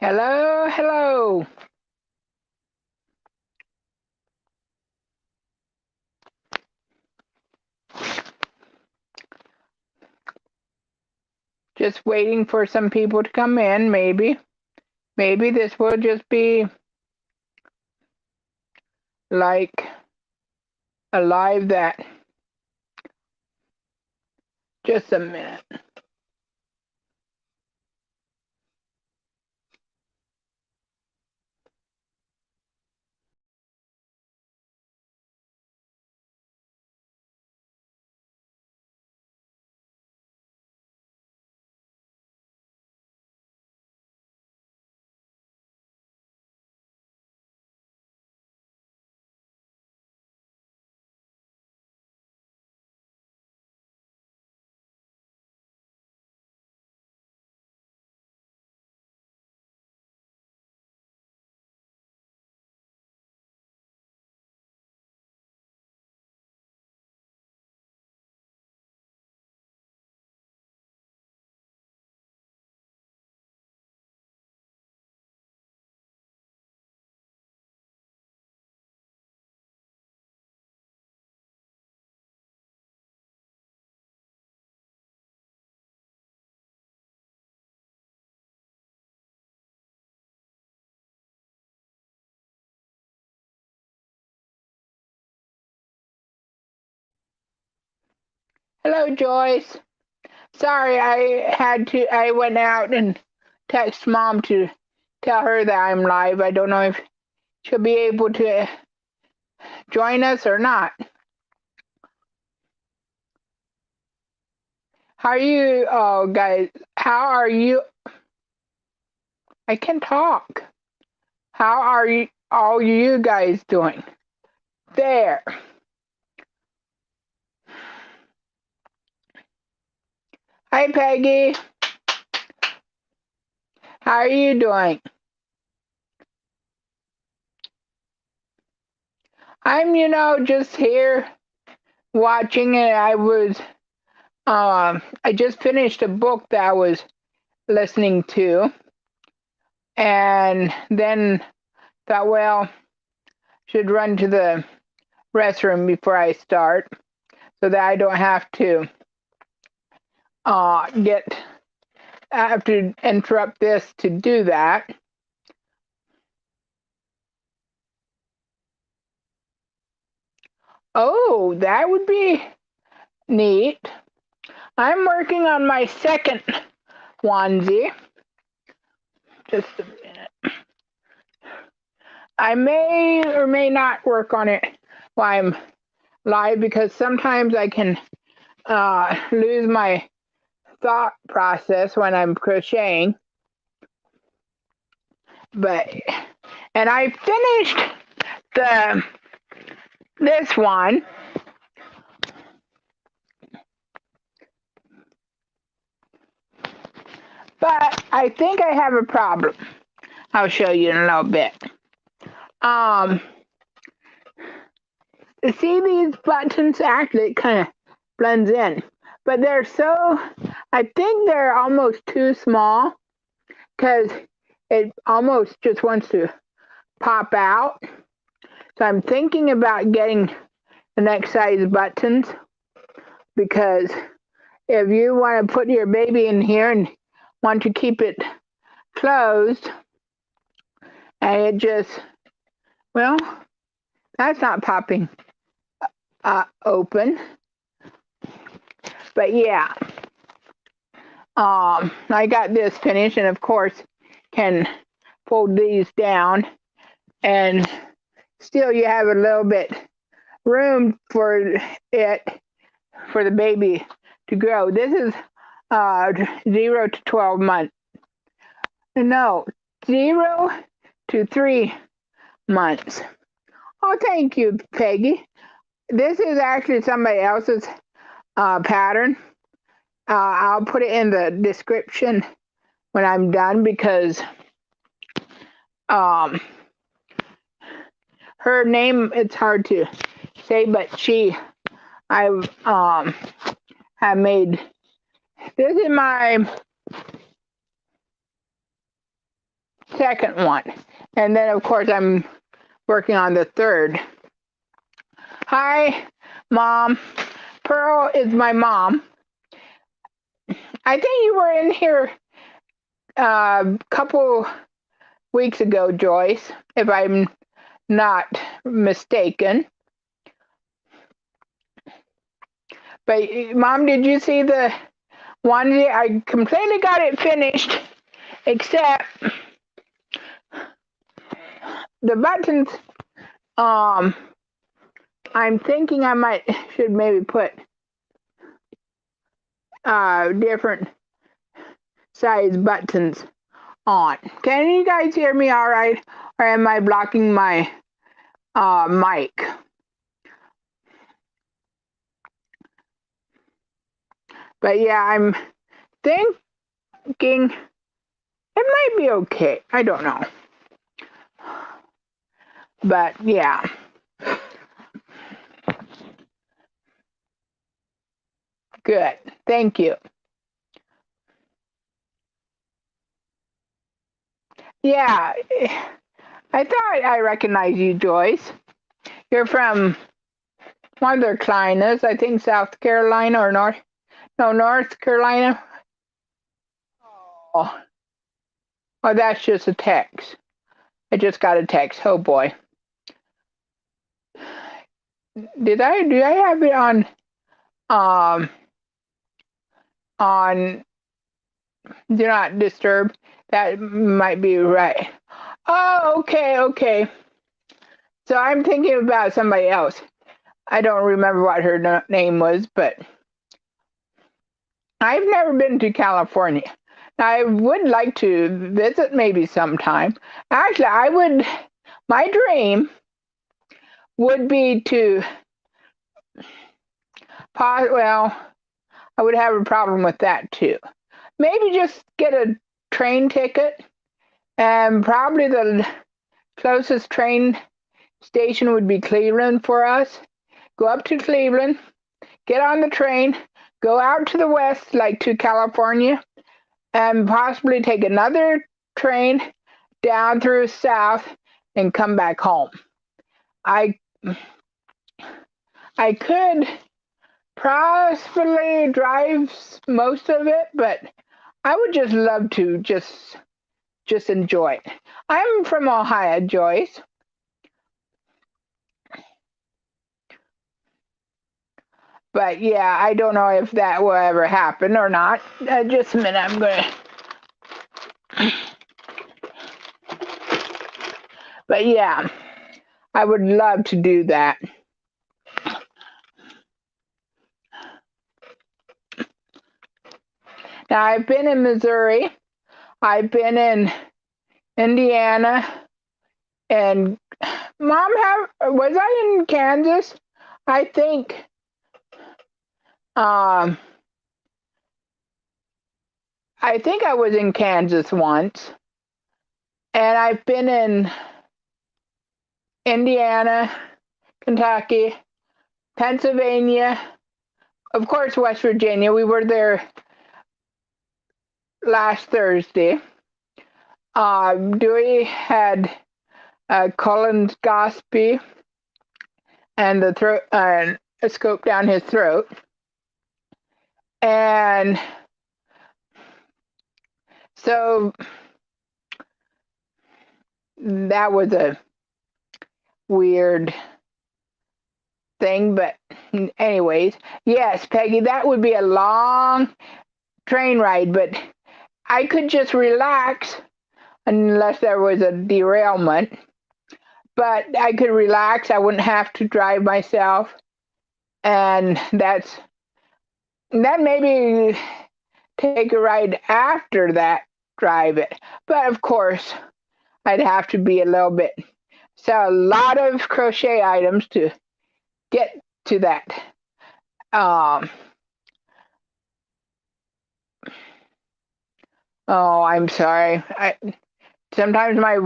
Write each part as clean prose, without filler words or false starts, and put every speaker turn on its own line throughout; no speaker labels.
Hello, hello. Just waiting for some people to come in, maybe. Maybe this will just be like a live that. Just a minute. Hello, Joyce. Sorry, I went out and text mom to tell her that I'm live. I don't know if she'll be able to join us or not. How are you, oh, guys? How are you? I can talk. How are you, all you guys doing? There. Hi, Peggy. How are you doing? I'm, just here watching it. I just finished a book that I was listening to, and then thought, well, should run to the restroom before I start, so that I don't have to get I have to interrupt this to do that. Oh, that would be neat. I'm working on my second onesie. Just a minute. I may or may not work on it while I'm live because sometimes I can lose my thought process when I'm crocheting. But and I finished this one. But I think I have a problem. I'll show you in a little bit. Um, see these buttons actually kind of blends in, but I think they're almost too small because it almost just wants to pop out. So I'm thinking about getting the next size buttons because if you want to put your baby in here and want to keep it closed and it just, well, that's not popping open. But yeah, I got this finished and of course can fold these down and still you have a little bit room for the baby to grow. This is 0 to 12 months. No, 0 to 3 months. Oh, thank you, Peggy. This is actually somebody else's pattern. I'll put it in the description when I'm done because um, her name it's hard to say, but I have made this is my second one. And then, of course, I'm working on the third. Hi, Mom. Pearl is my mom. I think you were in here a couple weeks ago, Joyce, if I'm not mistaken. But, Mom, did you see the onesie? I completely got it finished, except the buttons. I'm thinking I should maybe put different size buttons on. Can you guys hear me all right? Or am I blocking my mic? But yeah, I'm thinking it might be okay. I don't know. But yeah. Good. Thank you. Yeah. I thought I recognized you, Joyce. You're from one of the Carolinas, I think South Carolina or North Carolina. Oh, well, that's just a text. I just got a text. Oh boy. Do I have it um on do not disturb? That might be right. Oh, okay. So I'm thinking about somebody else. I don't remember what her name was, but I've never been to California. I would like to visit maybe sometime. Actually, my dream would be to, well, I would have a problem with that too. Maybe just get a train ticket, and probably the closest train station would be Cleveland for us. Go up to Cleveland, get on the train, go out to the west, like to California, and possibly take another train down through south and come back home. I I could possibly drive most of it, but I would just love to just enjoy it. I'm from Ohio, Joyce. But yeah, I don't know if that will ever happen or not. Just a minute, I'm gonna. But yeah, I would love to do that. Now, I've been in Missouri, I've been in Indiana, and was I in Kansas? I think um, I was in Kansas once, and I've been in Indiana, Kentucky, Pennsylvania, of course, West Virginia. We were there last Thursday. Dewey had colonoscopy and the throat a scope down his throat, and so that was a weird thing. But anyways, yes, Peggy, that would be a long train ride, but I could just relax unless there was a derailment. But I could relax. I wouldn't have to drive myself, and that maybe take a ride after that, drive it. But of course, I'd have to be a little bit. So a lot of crochet items to get to that. Um, oh, I'm sorry. Sometimes my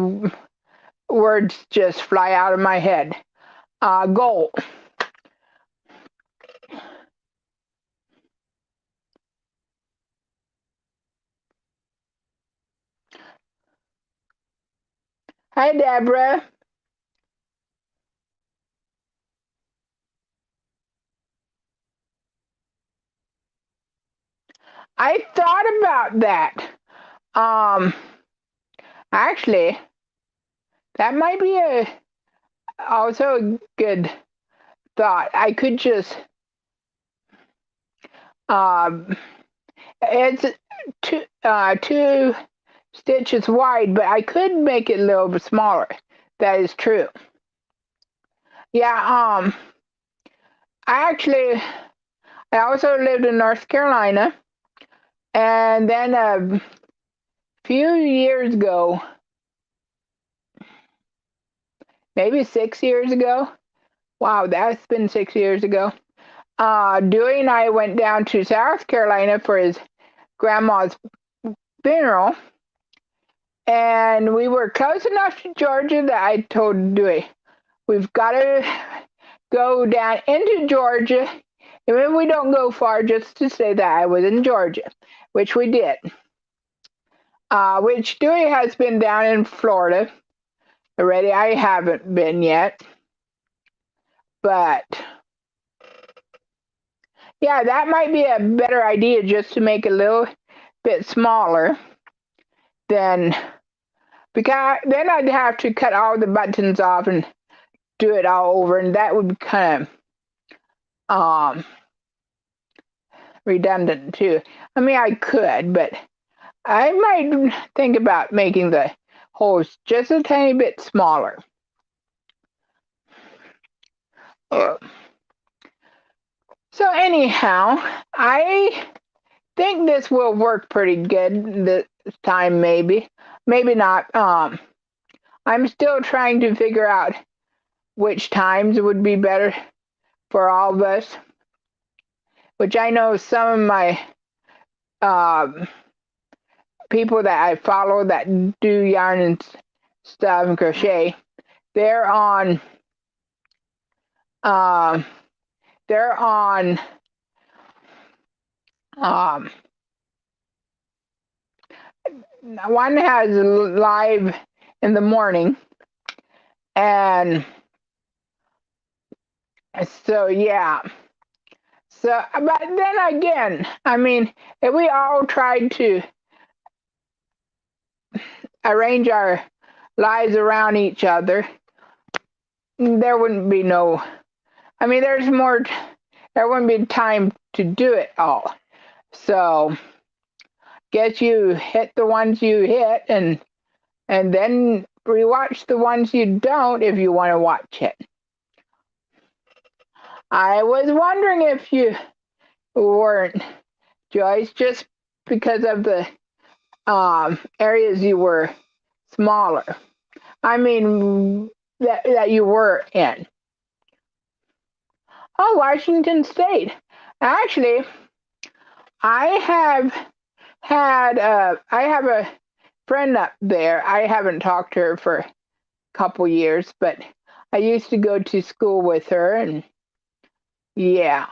words just fly out of my head. Goal. Hi, Deborah. I thought about that. Um, Actually, that might be a also a good thought. I could just um, it's two stitches wide, but I could make it a little bit smaller. That is true. Yeah. I actually I also lived in North Carolina, and then a few years ago, maybe 6 years ago. Wow, that's been 6 years ago. Dewey and I went down to South Carolina for his grandma's funeral, and we were close enough to Georgia that I told Dewey, we've got to go down into Georgia, even if we don't go far, just to say that I was in Georgia, which we did. Which Dewey has been down in Florida already. I haven't been yet, but yeah, that might be a better idea just to make it a little bit smaller than because then I'd have to cut all the buttons off and do it all over, and that would be kind of redundant too. I mean, I could, but I might think about making the holes just a tiny bit smaller. So anyhow, I think this will work pretty good this time, maybe not. I'm still trying to figure out which times would be better for all of us. Which I know some of my um, people that I follow that do yarn and stuff and crochet, they're on um, they're on um, one has live in the morning, and so yeah. So, but then again, I mean, if we all tried to arrange our lives around each other, there wouldn't be no. I mean, there wouldn't be time to do it all. So, guess you hit the ones you hit, and then rewatch the ones you don't if you want to watch it. I was wondering if you weren't, Joyce, just because of the areas you were smaller. I mean, that you were in. Oh, Washington State. Actually, I have I have a friend up there. I haven't talked to her for a couple years, but I used to go to school with her, and yeah.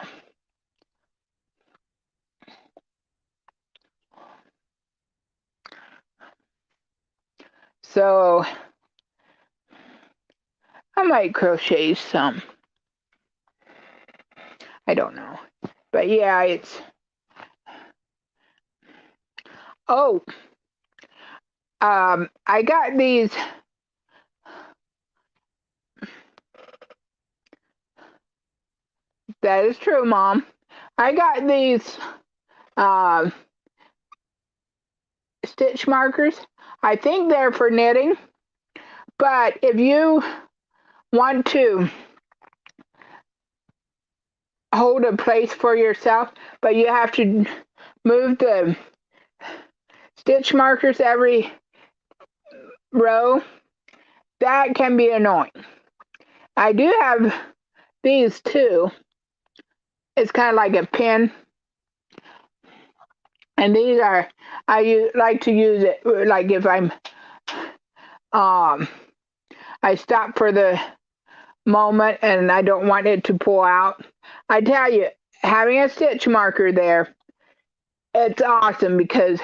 So I might crochet some. I don't know. But yeah, it's oh, I got these. That is true, Mom. I got these um, stitch markers. I think they're for knitting, but if you want to hold a place for yourself, but you have to move the stitch markers every row, that can be annoying. I do have these too. It's kind of like a pin, and these are like to use it like if um I stop for the moment and I don't want it to pull out. I tell you, having a stitch marker there, it's awesome because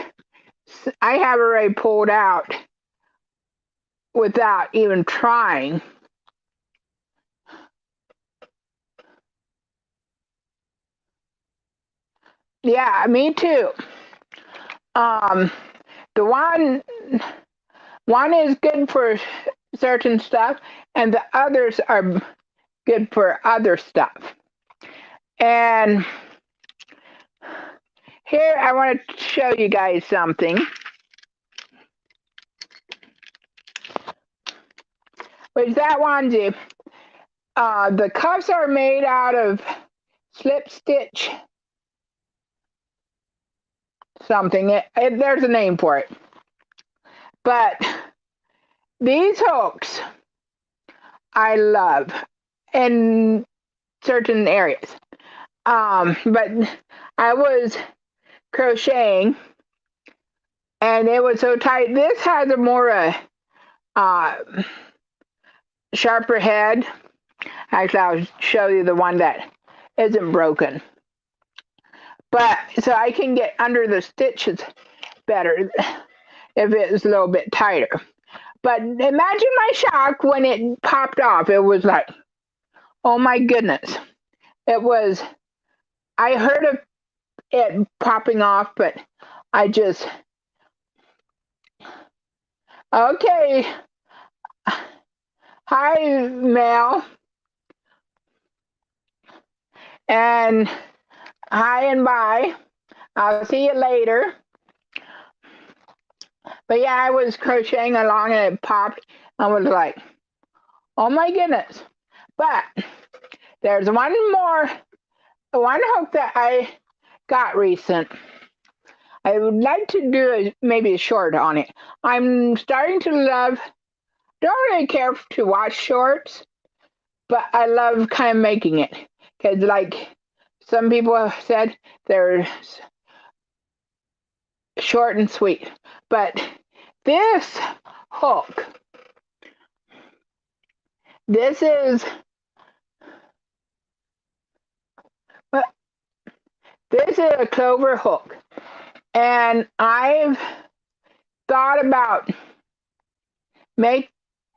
I have already pulled out without even trying. Yeah, me too. Um, the one is good for certain stuff, and the others are good for other stuff. And here I want to show you guys something. Which that onesie, the cuffs are made out of slip stitch something. There's a name for it. But these hooks I love in certain areas. But I was crocheting and it was so tight. This has a more sharper head. Actually, I'll show you the one that isn't broken. But so I can get under the stitches better if it's a little bit tighter. But imagine my shock when it popped off. It was like, oh my goodness. It was, I heard of it popping off, but I just, okay. Hi, Mel. And hi and bye. I'll see you later. But yeah, I was crocheting along and it popped. I was like, oh my goodness. But there's one hook that I got recent. I would like to do maybe a short on it. I'm starting to love, don't really care to watch shorts, but I love kind of making it. Because like some people have said, they're short and sweet. But this hook, this is a clover hook. And I've thought about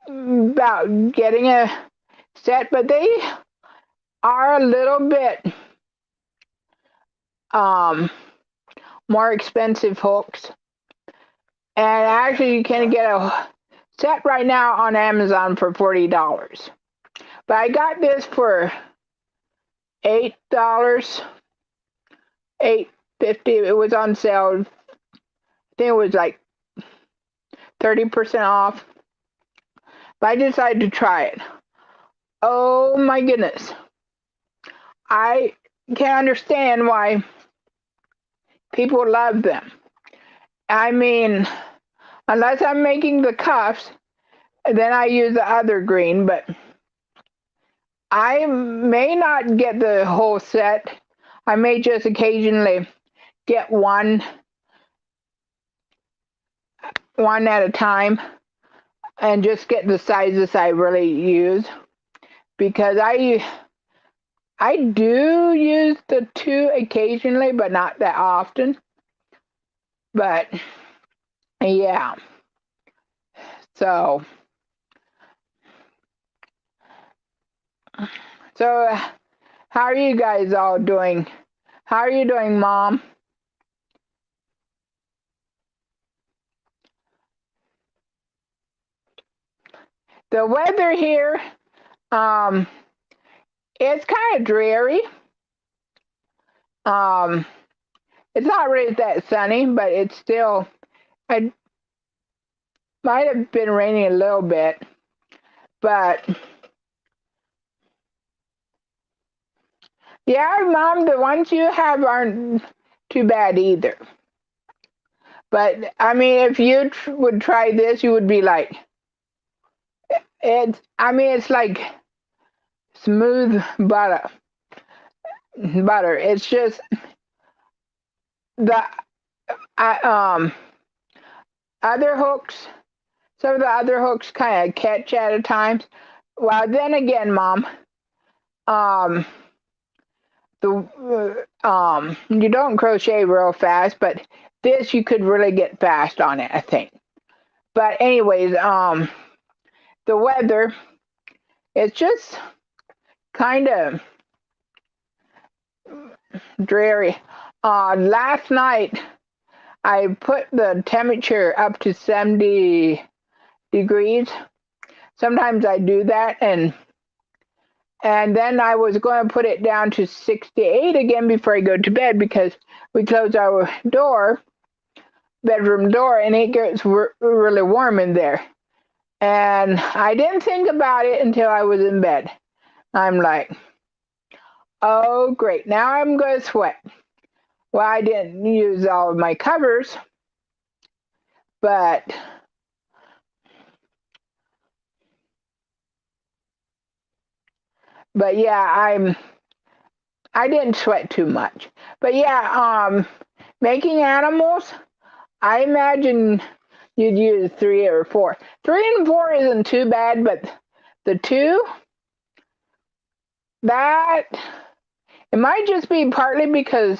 getting a set, but they are a little bit more expensive hooks. And actually you can get a set right now on Amazon for $40. But I got this for $8, $8.50. It was on sale. I think it was like 30% off. But I decided to try it. Oh my goodness. I can't understand why people love them. I mean, unless I'm making the cuffs, then I use the other green, but I may not get the whole set. I may just occasionally get one at a time and just get the sizes I really use, because I do use the two occasionally, but not that often. But yeah, so how are you guys all doing? How are you doing, Mom? The weather here, it's kind of dreary. It's not really that sunny, but it's still, it might have been raining a little bit, but yeah, Mom, the ones you have aren't too bad either. But I mean, if you would try this, you would be like, it's like smooth butter. It's just the other hooks. Some of the other hooks kind of catch at times. Well, then again, Mom, you don't crochet real fast, but this you could really get fast on it, I think. But anyways, the weather, it's just kind of dreary. Last night I put the temperature up to 70 degrees. Sometimes I do that, and then I was going to put it down to 68 again before I go to bed because we close our bedroom door, and it gets really warm in there. And I didn't think about it until I was in bed. I'm like, oh, great. Now I'm going to sweat. Well, I didn't use all of my covers, but yeah, I didn't sweat too much. But yeah, making animals, I imagine you'd use 3 or 4. 3 and 4 isn't too bad, but the two, that it might just be partly because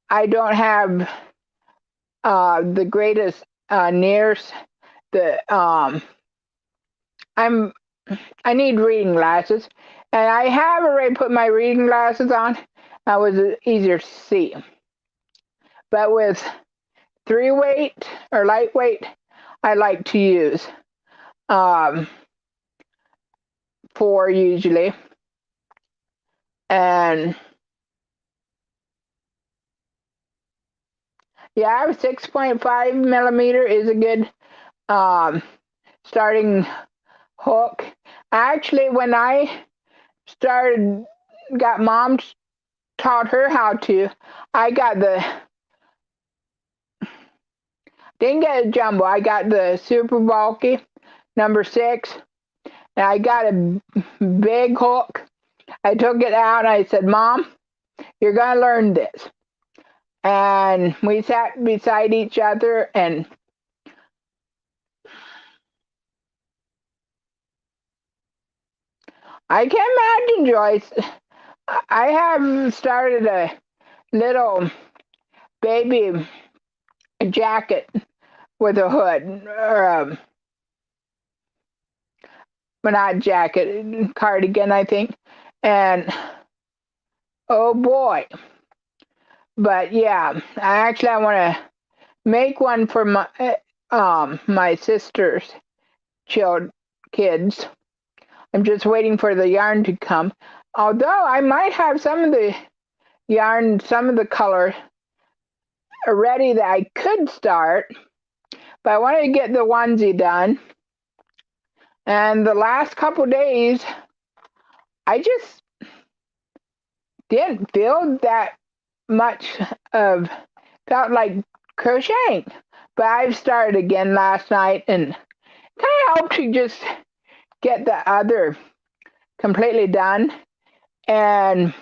I don't have the greatest nears. The I need reading glasses, and I have already put my reading glasses on. That was easier to see. But with 3 weight or lightweight, I like to use 4 usually, and yeah, 6.5 millimeter is a good um, starting hook. Actually, when I started, got mom taught her how to, I got didn't get a jumbo, I got the super bulky number 6, and I got a big hook. I took it out and I said, Mom, you're going to learn this. And we sat beside each other, and I can imagine, Joyce. I have started a little baby jacket with a hood, or well, not jacket, cardigan, I think. And oh boy. But yeah, I want to make one for my sister's kids. I'm just waiting for the yarn to come. Although I might have some of the yarn, some of the color ready that I could start, but I wanted to get the onesie done. And the last couple days, I just didn't feel that much of, felt like crocheting. But I've started again last night, and kind of helped to just get the other completely done. And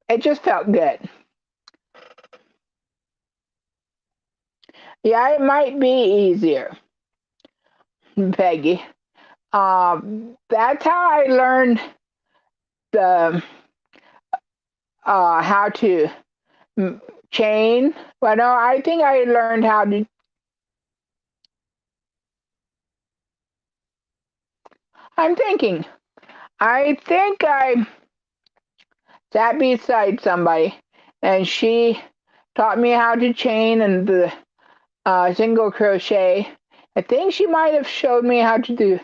it just felt good. Yeah, it might be easier, Peggy. That's how I learned the how to chain. Well, no, I think I learned how to. I'm thinking. I think I sat beside somebody, and she taught me how to chain and the single crochet. I think she might have showed me how to do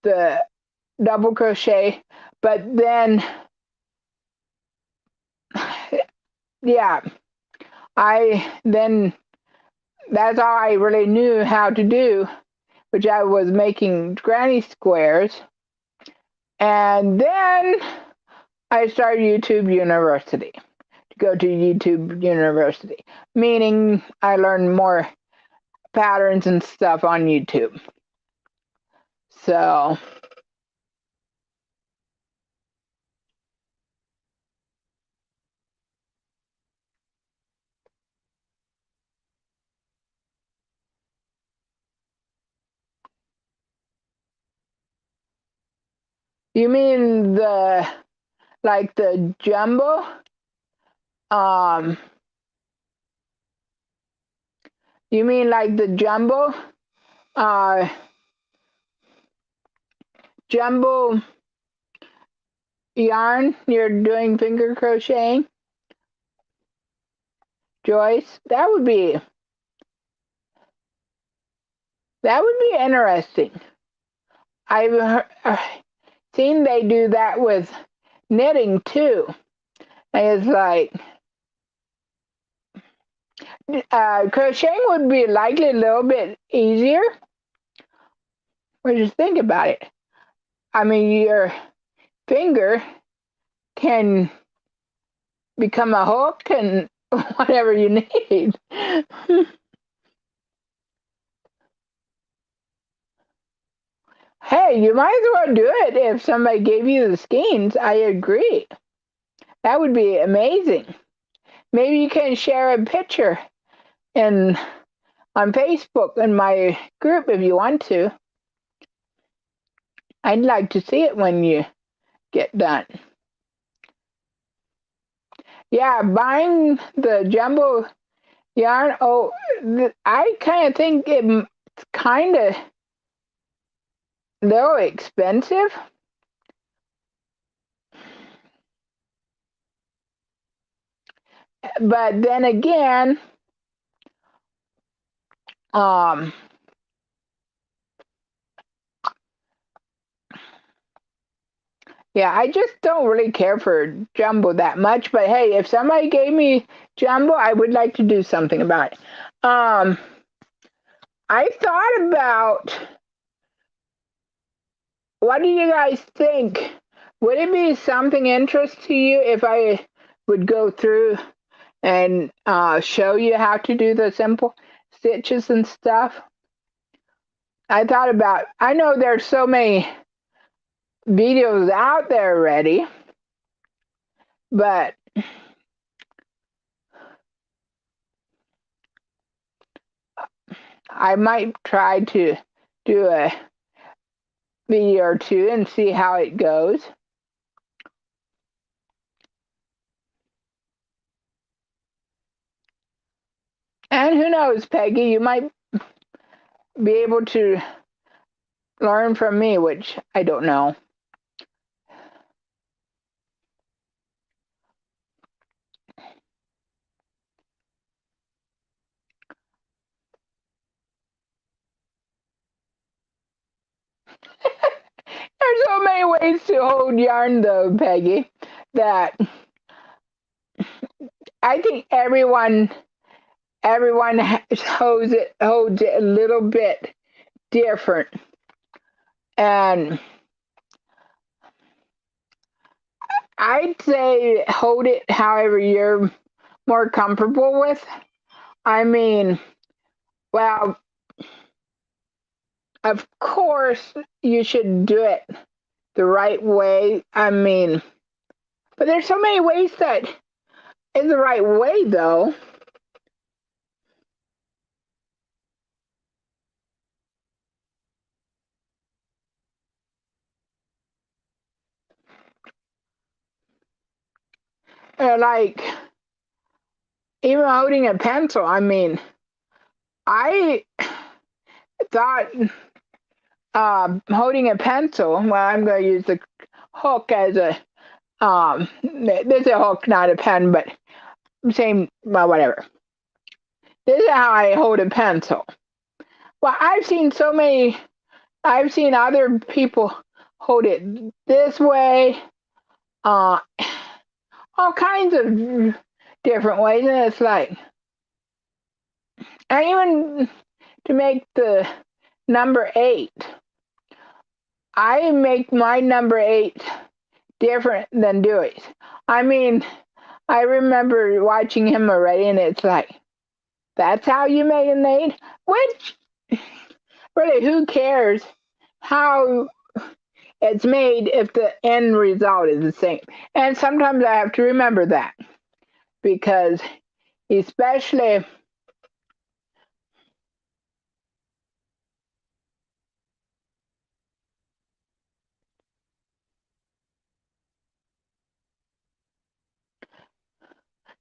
the double crochet, but then, yeah, I then that's all I really knew how to do, which I was making granny squares. And then I started YouTube University, to go to YouTube University, meaning I learned more patterns and stuff on YouTube. So, you mean the like the jumbo? Um, you mean like the jumbo? Uh, jumbo yarn you're doing finger crocheting, Joyce? That would be interesting. I've seen they do that with knitting too. And it's like crocheting would be likely a little bit easier. But just think about it. I mean, your finger can become a hook and whatever you need. Hey, you might as well do it if somebody gave you the skeins. I agree. That would be amazing. Maybe you can share a picture in on Facebook in my group if you want to. I'd like to see it when you get done. Yeah, buying the jumbo yarn. Oh, I kind of think it's kind of though expensive. But then again, um, yeah, I just don't really care for jumbo that much. But hey, if somebody gave me jumbo, I would like to do something about it. I thought about what do you guys think? Would it be something interest to you if I would go through and show you how to do the simple stitches and stuff? I know there's so many videos out there already, but I might try to do a video or two and see how it goes. And who knows, Peggy, you might be able to learn from me, which I don't know. There's so many ways to hold yarn, though, Peggy, that I think everyone holds it a little bit different, and I'd say hold it however you're more comfortable with. I mean, well, of course you should do it the right way. I mean, but there's so many ways that is the right way, though. Like even holding a pencil. I mean, I thought holding a pencil. Well, I'm going to use the hook as a this is a hook, not a pen, but same. Well, whatever. This is how I hold a pencil. Well, I've seen other people hold it this way, uh, all kinds of different ways, and it's like, and even to make the number 8, I make my number 8 different than Dewey's. I mean, I remember watching him already, and it's like, that's how you make an 8? Which, really, who cares how it's made if the end result is the same? And sometimes I have to remember that because, especially,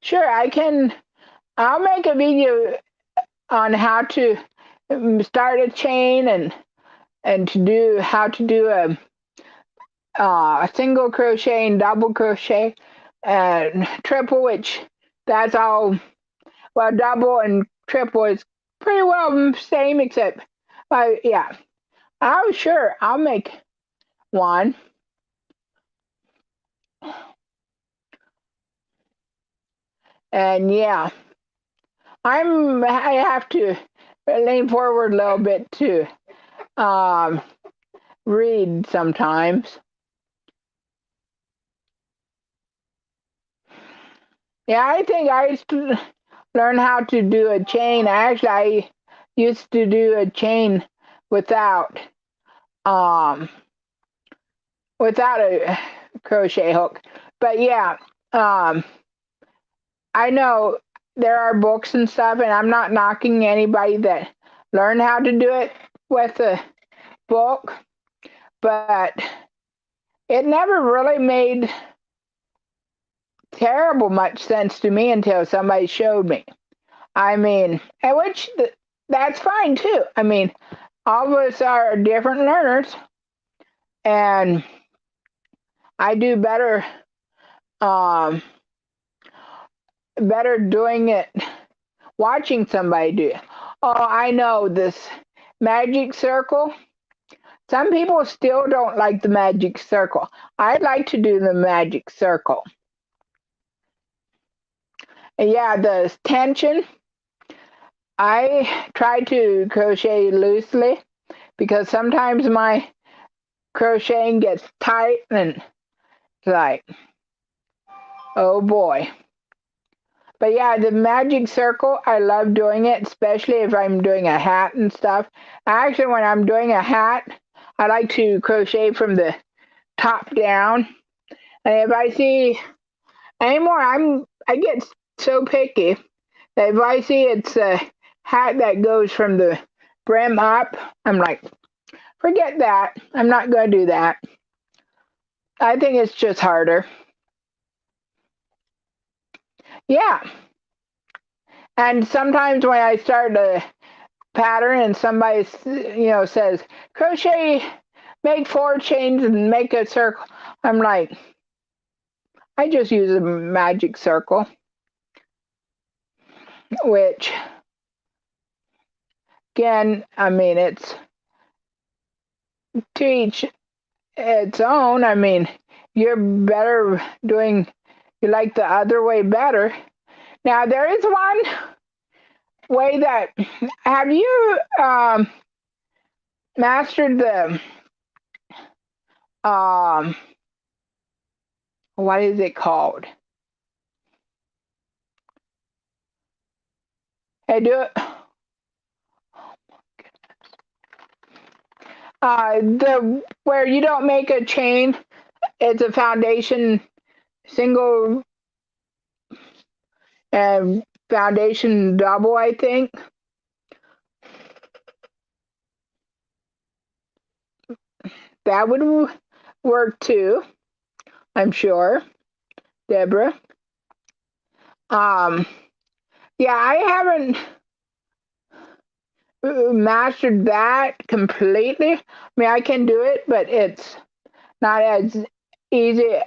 sure, I'll make a video on how to start a chain and to do how to do single crochet and double crochet and triple, which that's all. Well, double and triple is pretty well the same, except, yeah. Oh, sure, I'll make one. And yeah, I have to lean forward a little bit to um, read sometimes. Yeah, I think I used to learn how to do a chain. Actually, I used to do a chain without um without a crochet hook. But yeah, um I know there are books and stuff, and I'm not knocking anybody that learned how to do it with a book, but it never really made terrible much sense to me until somebody showed me. I mean, and that's fine too. I mean, all of us are different learners, and I do um, better doing it, watching somebody do it. Oh, I know this magic circle. Some people still don't like the magic circle. I'd like to do the magic circle. And yeah, the tension. I try to crochet loosely because sometimes my crocheting gets tight and it's like, oh boy. But yeah, the magic circle, I love doing it, especially if I'm doing a hat and stuff. Actually, when I'm doing a hat, I like to crochet from the top down. And if I see anymore, I get so picky that if I see it's a hat that goes from the brim up, I'm like, forget that. I'm not going to do that. I think it's just harder. Yeah. And sometimes when I start a pattern and somebody, says, crochet, make 4 chains and make a circle, I'm like, I just use a magic circle, which, again, I mean, it's to each its own. I mean, you're better doing, you like the other way better. Now, there is one way that, have you mastered the, um, what is it called? Hey, do it. The where you don't make a chain, it's a foundation single and foundation double, I think. That would work too, I'm sure, Deborah. Um, yeah, I haven't mastered that completely. I mean, I can do it, but it's not as easy.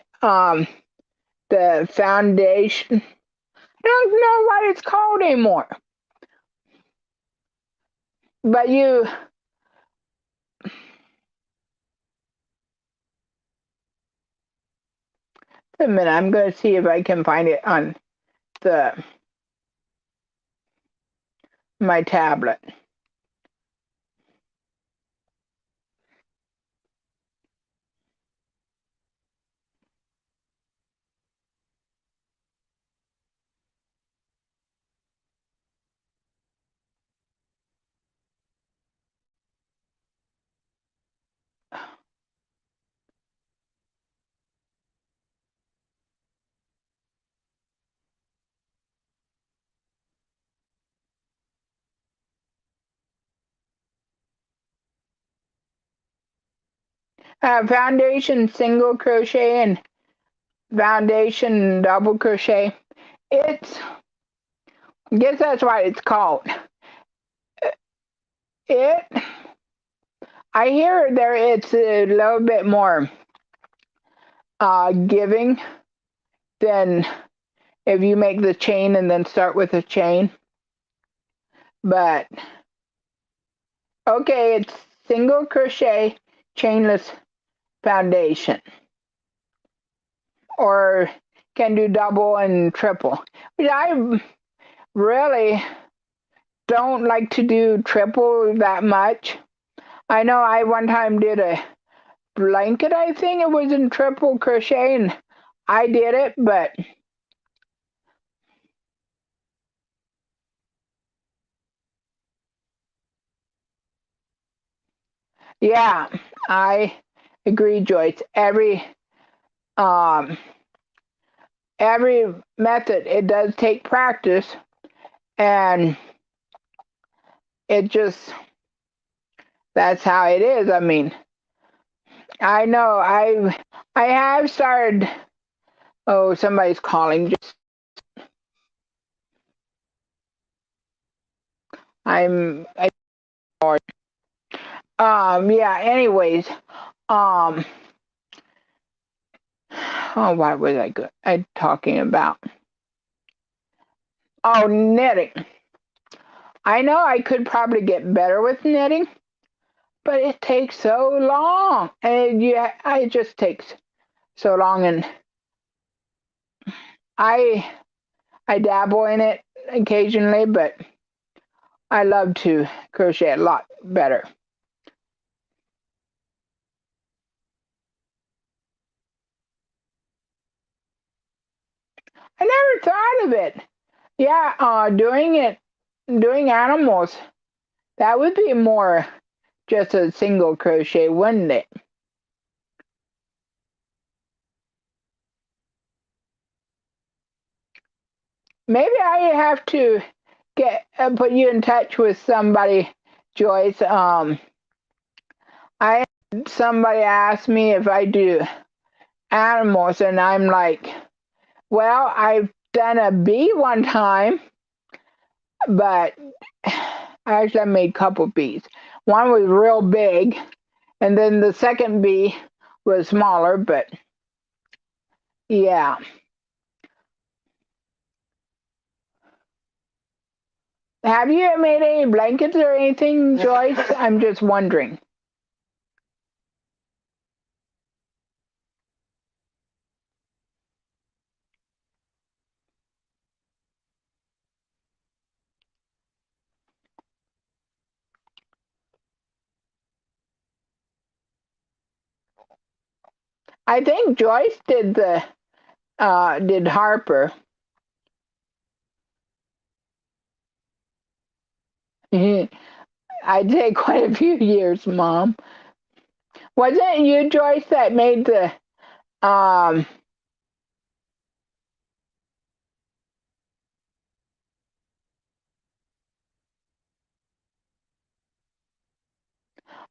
The foundation, I don't know what it's called anymore. But a minute, I'm going to see if I can find it on the my tablet. Foundation single crochet and foundation double crochet. It's, I guess that's what it's called. It, I hear there it's a little bit more giving than if you make the chain and then start with a chain. But okay, it's single crochet chainless foundation, or can do double and triple. But I really don't like to do triple that much. I know I one time did a blanket, I think it was in triple crochet, and I did it, but yeah, I agree, Joyce. Um every method, it does take practice, and it just, that's how it is. I mean, I know I have started. Oh, somebody's calling. Just I yeah, anyways, um oh, what was I talking about? Oh, knitting. I know I could probably get better with knitting, but it takes so long, and yeah, it just takes so long, and I I dabble in it occasionally, but I love to crochet a lot better. I never thought of it. Yeah, doing animals, that would be more just a single crochet, wouldn't it? Maybe I have to get put you in touch with somebody, Joyce. I somebody asked me if I do animals, and I'm like, well, I've done a bee one time, but actually I made a couple bees. One was real big, and then the second bee was smaller, but yeah. Have you made any blankets or anything, Joyce? I'm just wondering. I think Joyce did Harper. I'd say quite a few years, Mom. Wasn't it you, Joyce, that made the um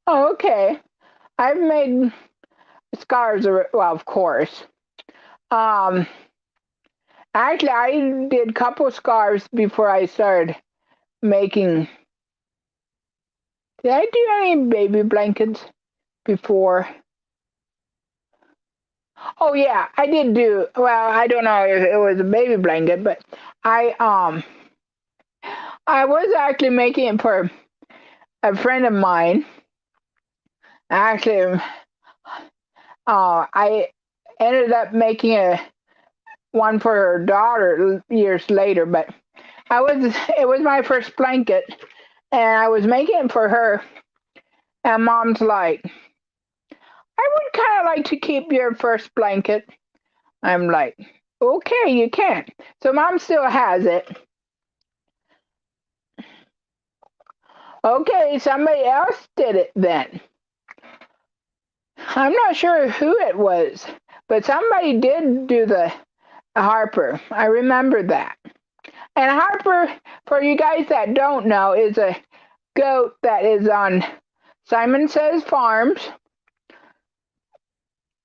oh, okay. I've made scarves, well, of course. Um Actually, I did a couple scarves before I started making. Did I do any baby blankets before? Oh yeah, I did do. Well, I don't know if it was a baby blanket, but I um I was actually making it for a friend of mine. Actually, I ended up making a one for her daughter years later, but I was it was my first blanket, and I was making it for her. And Mom's like, I would kind of like to keep your first blanket. I'm like, okay, you can. So Mom still has it. Okay, somebody else did it then. I'm not sure who it was, but somebody did do the Harper. I remember that. And Harper, for you guys that don't know, is a goat that is on Simon Says Farms,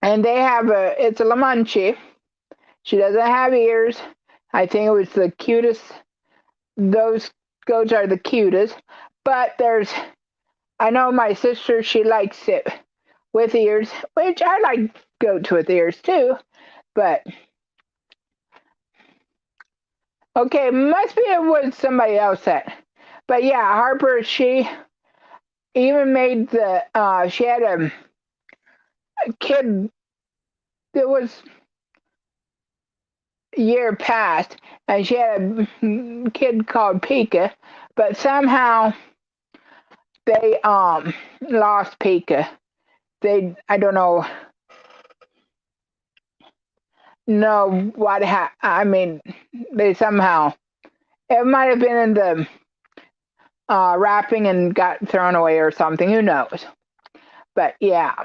and they have it's a Lamanche. She doesn't have ears. I think it was the cutest. Those goats are the cutest. But I know my sister, she likes it with ears, which I like goats with ears too. But okay, must be it was somebody else that. But yeah, Harper, she even made the. She had a kid that was year past, and she had a kid called Pika, but somehow they lost Pika. They I don't know what I mean, they somehow it might have been in the wrapping and got thrown away or something. Who knows? But yeah,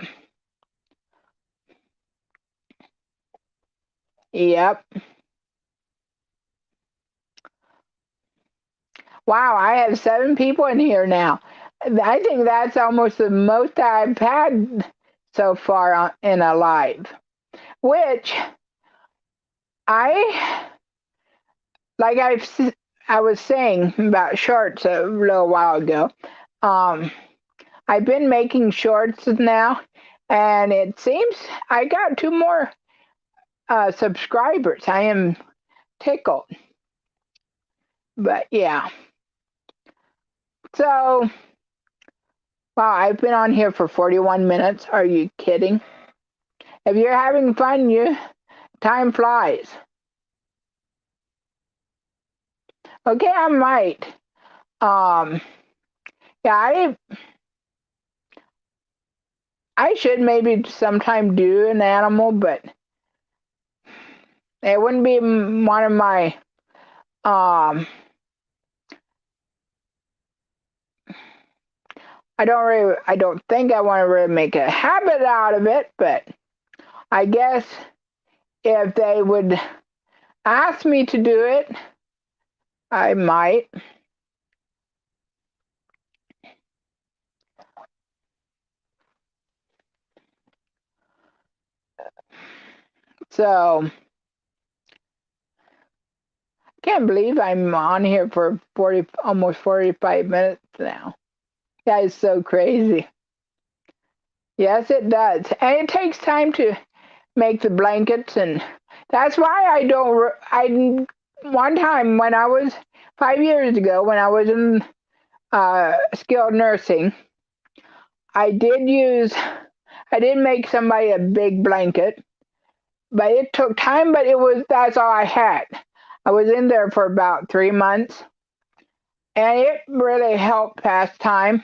yep. Wow, I have 7 people in here now. I think that's almost the most I've had so far in a live. Which I like. I was saying about shorts a little while ago. Um, I've been making shorts now, and it seems I got 2 more subscribers. I am tickled. But yeah, so wow, I've been on here for 41 minutes. Are you kidding? If you're having fun, you time flies. Okay, I might. Um, yeah, I should maybe sometime do an animal, but it wouldn't be one of my. Um, I don't think I want to really make a habit out of it, but I guess if they would ask me to do it, I might. So can't believe I'm on here for 40, almost 45 minutes now. That is so crazy. Yes, it does. And it takes time to make the blankets. And that's why I don't, one time when I was 5 years ago, when I was in skilled nursing, I did use, I did make somebody a big blanket, but it took time, but that's all I had. I was in there for about 3 months, and it really helped pass time.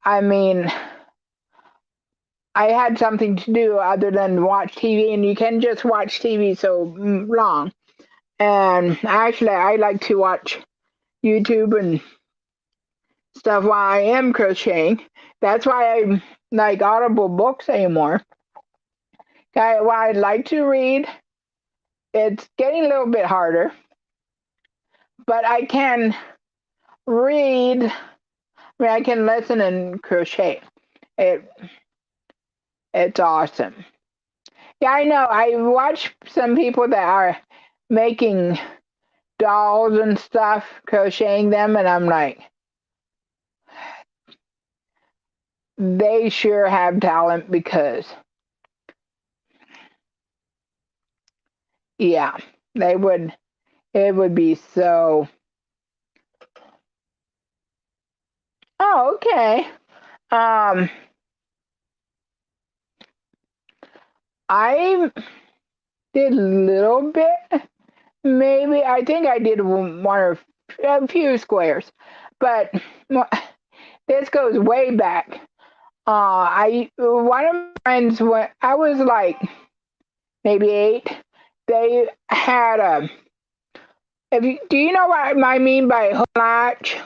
I mean, I had something to do other than watch TV, and you can just watch TV so long. And actually, I like to watch YouTube and stuff while I am crocheting. That's why I like Audible books anymore. While I like to read, it's getting a little bit harder, but I can read. I mean, I can listen and crochet. It it's awesome. Yeah, I know. I watch some people that are making dolls and stuff, crocheting them, and I'm like, they sure have talent because, yeah, they would. It would be so. Oh, okay. Um, I did a little bit. Maybe I think I did one or a few squares, but this goes way back. I one of my friends when I was like maybe 8, they had a. Do you know what I mean by hook latch?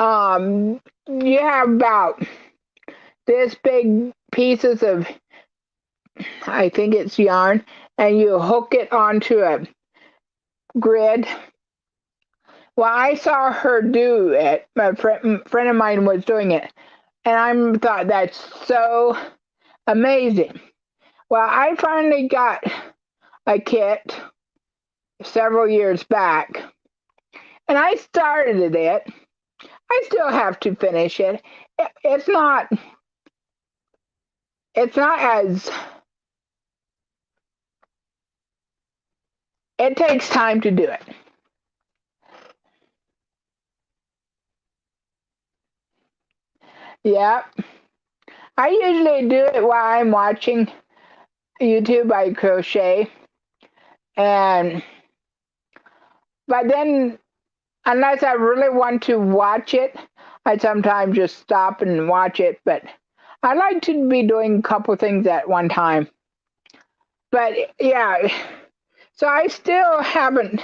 You have about this big pieces of, I think it's yarn, and you hook it onto a grid. Well, I saw her do it. My friend of mine was doing it, and I thought that's so amazing. Well, I finally got a kit several years back, and I started it. I still have to finish it. it's not, it's not as, it takes time to do it. Yeah. I usually do it while I'm watching YouTube. I crochet. And, but then, unless I really want to watch it, I sometimes just stop and watch it. But I like to be doing a couple things at one time. But yeah, so I still haven't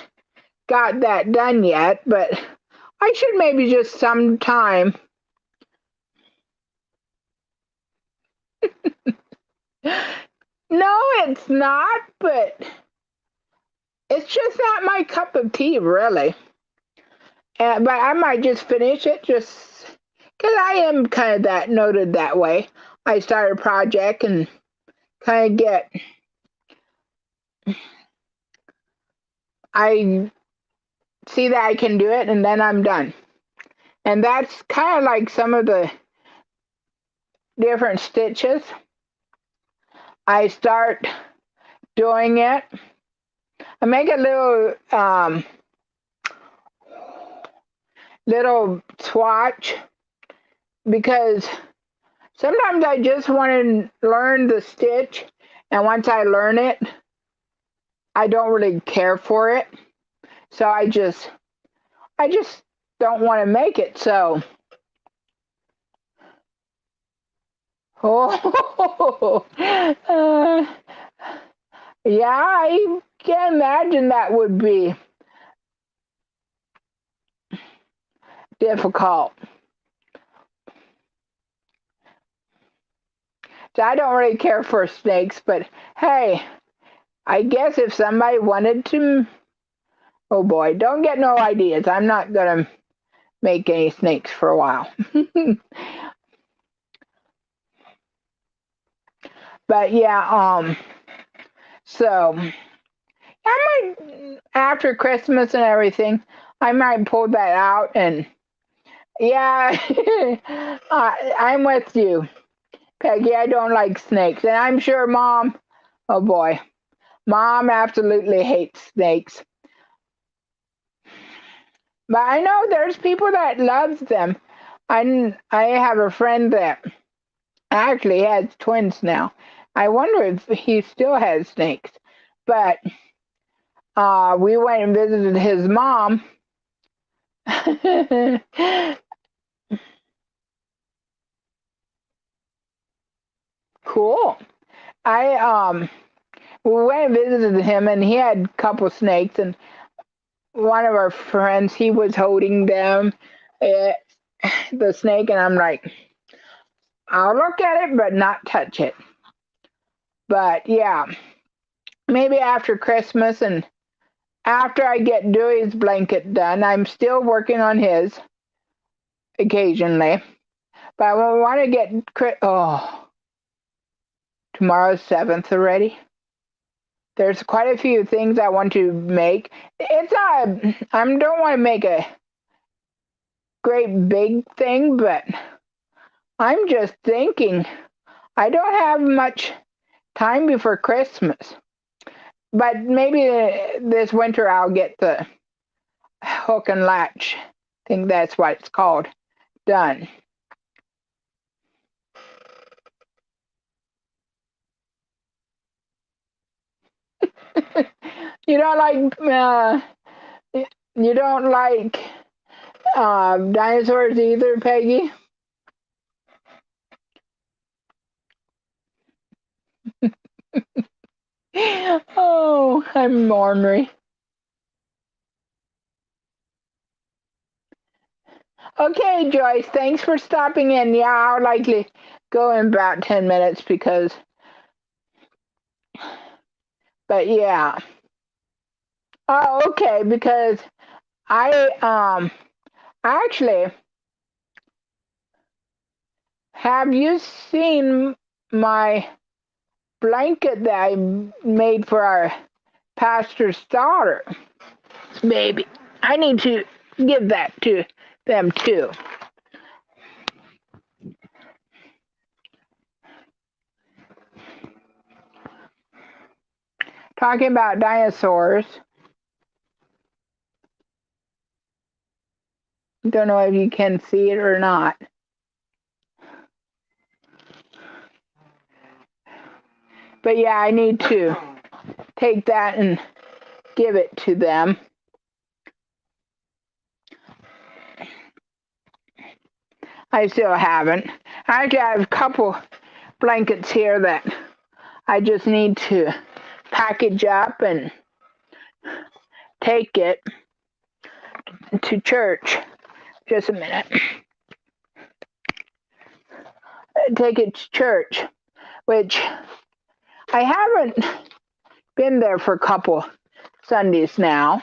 got that done yet, but I should maybe just sometime. No, it's not, but it's just not my cup of tea, really. But I might just finish it just because I am kind of that noted that way. I start a project and kind of I see that I can do it and then I'm done. And that's kind of like some of the different stitches. I start doing it. I make a little swatch because sometimes I just want to learn the stitch, and once I learn it, I don't really care for it. So I just don't want to make it. So, oh, yeah, I can imagine that would be difficult. So I don't really care for snakes, but hey, I guess if somebody wanted to, oh boy, don't get no ideas. I'm not gonna make any snakes for a while. But yeah, so I might after Christmas and everything, I might pull that out and yeah, I'm with you, Peggy. I don't like snakes, and I'm sure Mom. Oh boy, Mom absolutely hates snakes. But I know there's people that loves them. I have a friend that actually has twins now. I wonder if he still has snakes. But we went and visited his mom. Cool. I we went and visited him, and he had a couple snakes, and one of our friends he was holding them, uh, the snake, and I'm like, I'll look at it, but not touch it. But yeah, maybe after Christmas and after I get Dewey's blanket done. I'm still working on his occasionally, but I want to get tomorrow's 7th already. There's quite a few things I want to make. It's not, I don't want to make a great big thing, but I'm just thinking I don't have much time before Christmas. But maybe this winter I'll get the hook and latch. I think that's what it's called. Done. You don't like you don't like dinosaurs either, Peggy? Oh, I'm ornery. Okay, Joyce, thanks for stopping in. Yeah, I'll likely go in about 10 minutes because, but yeah. Oh, okay, because I actually, have you seen my blanket that I made for our pastor's daughter? Maybe I need to give that to them too. talking about dinosaurs. Don't know if you can see it or not. But yeah, I need to take that and give it to them. I still haven't. Actually, I have a couple blankets here that I just need to package up and take it to church. Just a minute. Take it to church, which I haven't been there for a couple Sundays now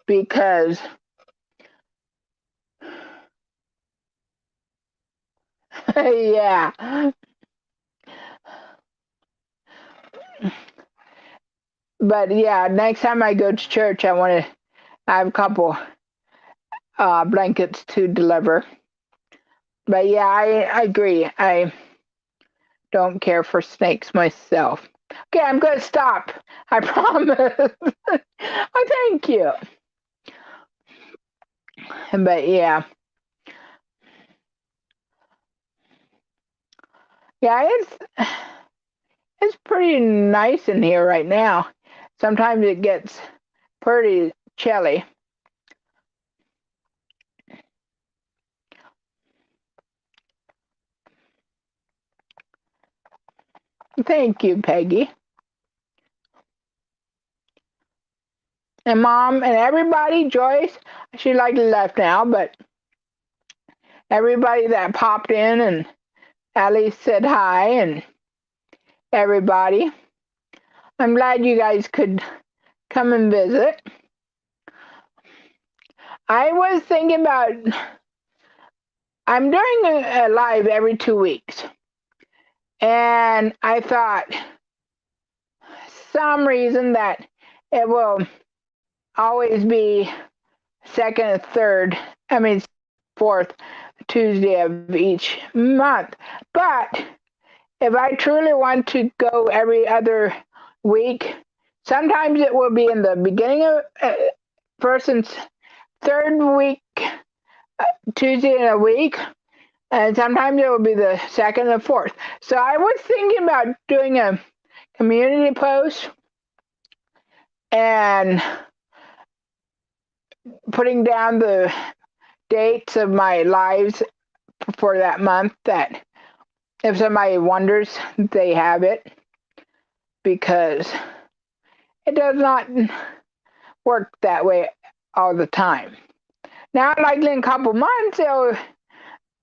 because yeah. But yeah, next time I go to church, I have a couple blankets to deliver. But yeah, I agree. I don't care for snakes myself. Okay, I'm going to stop. I promise. Oh, thank you. But yeah. Yeah, it's pretty nice in here right now. Sometimes it gets pretty chilly. Thank you, Peggy. And Mom and everybody, Joyce, she likely left now, but everybody that popped in and at least said hi and everybody. I'm glad you guys could come and visit. I was thinking about, I'm doing a live every 2 weeks. And I thought some reason that it will always be second and third, fourth Tuesday of each month. But if I truly want to go every other week, sometimes it will be in the beginning of first and third week, Tuesday in a week, and sometimes it will be the second and fourth. So I was thinking about doing a community post and putting down the dates of my lives for that month, that if somebody wonders, they have it, because it does not work that way all the time. Now, likely in a couple months, it'll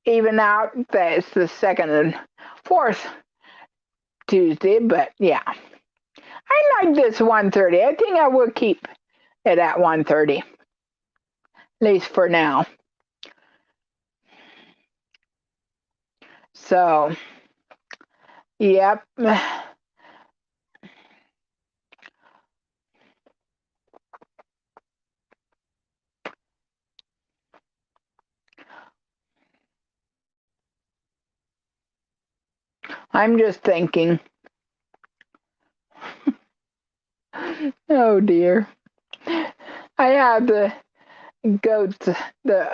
even out that it's the second and fourth Tuesday, but yeah. I like this 1:30. I think I will keep it at 1:30, at least for now. So, yep. I'm just thinking. Oh dear. I have the goats, the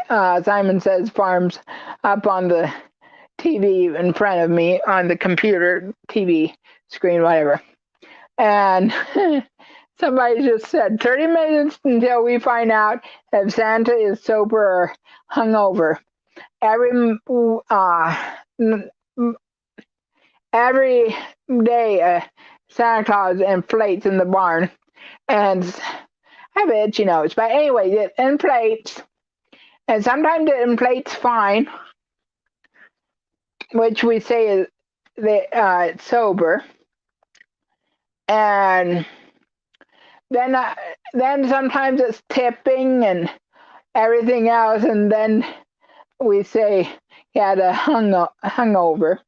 Simon Says Farms, up on the TV in front of me, on the computer TV screen, whatever. And somebody just said 30 minutes until we find out if Santa is sober or hungover. Every day, Santa Claus inflates in the barn, and I have an itchy nose. But anyway, it inflates, and sometimes it inflates fine, which we say is it's sober, and then sometimes it's tipping and everything else, and then we say he had a hungover.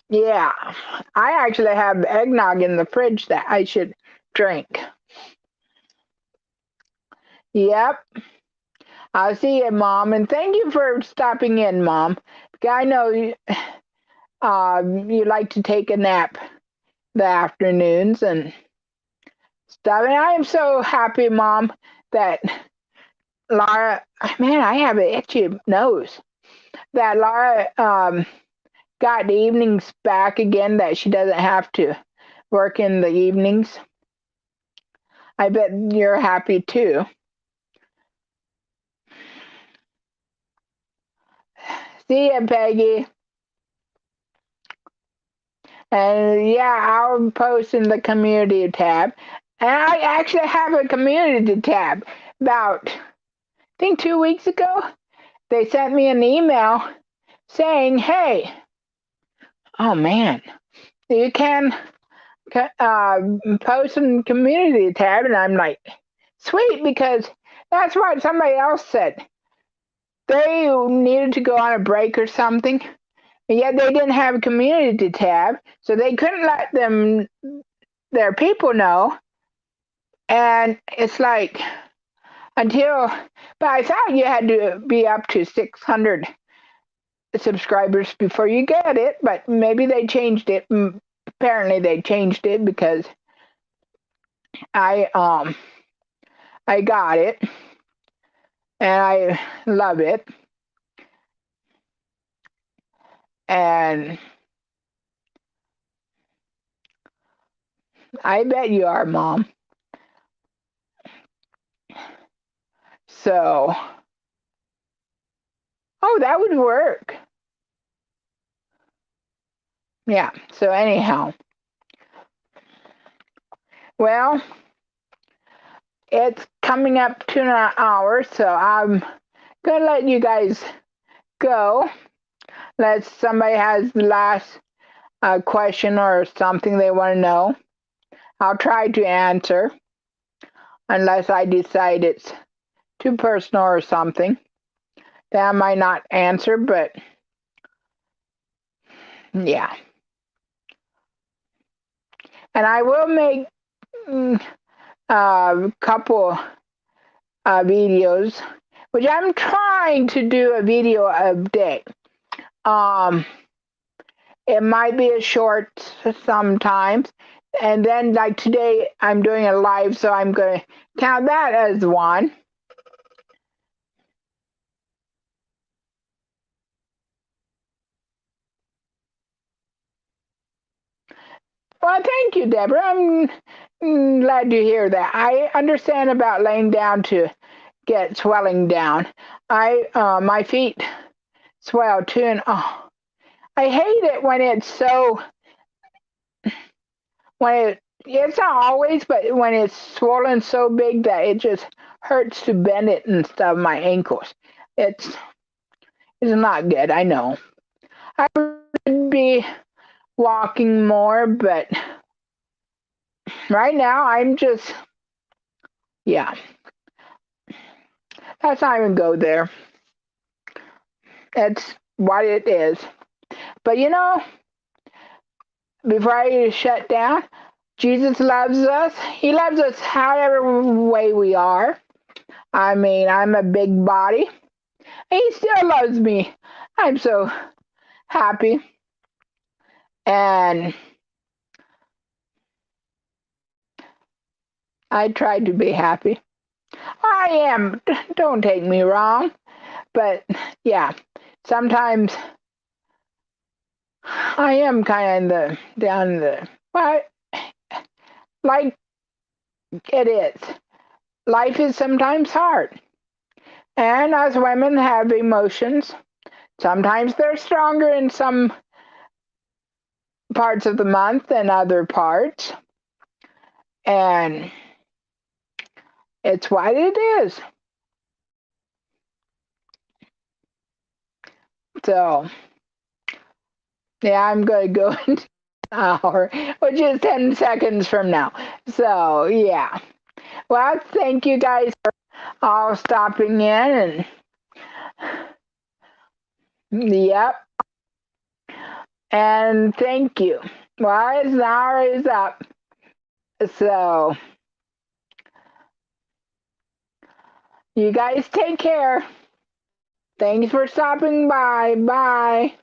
Yeah, I actually have eggnog in the fridge that I should drink. Yep. I'll see you, Mom, and thank you for stopping in, Mom. I know you like to take a nap the afternoons and stuff. And I am so happy, Mom, that Laura, man, I have an itchy nose. That Laura got the evenings back again, that she doesn't have to work in the evenings. I bet you're happy too. See ya, Peggy. And yeah, I'll post in the community tab. And I actually have a community tab. About, I think 2 weeks ago, they sent me an email saying, hey, oh man, you can post in the community tab. And I'm like, sweet, because that's what somebody else said. They needed to go on a break or something, and yet they didn't have a community tab, so they couldn't let their people know. And it's like, until, but I thought you had to be up to 600 subscribers before you get it, but maybe they changed it. Apparently they changed it, because I I got it and I love it. And I bet you are, Mom. So, oh, that would work. Yeah. So anyhow, well, it's coming up to an hour, so I'm gonna let you guys go. Unless somebody has the last question or something they want to know, I'll try to answer. Unless I decide it's too personal or something, then I might not answer. But yeah, and I will make a couple videos, which I'm trying to do a video a day. It might be a short sometimes, and then like today I'm doing a live, so I'm going to count that as one. Well, thank you, Deborah. I'm glad to hear that. I understand about laying down to get swelling down. I my feet swell too, and oh, I hate it when it's so, when it's not always, but when it's swollen so big that it just hurts to bend it and stuff. My ankles. It's not good. I know. I should be walking more, but right now I'm just, yeah. Let's not even go there. That's what it is. But you know, before I shut down, Jesus loves us. He loves us however way we are. I mean, I'm a big body. He still loves me. I'm so happy. And I tried to be happy. I am. Don't take me wrong. But yeah, sometimes I am kind of down the, but like it is. Life is sometimes hard. And as women have emotions, sometimes they're stronger in some parts of the month than other parts. And it's what it is. So, yeah, I'm going to go into an hour, which is 10 seconds from now. So, yeah. Well, thank you guys for all stopping in. And, yep. And thank you. Well, his hour is up. So, you guys take care. Thanks for stopping by. Bye.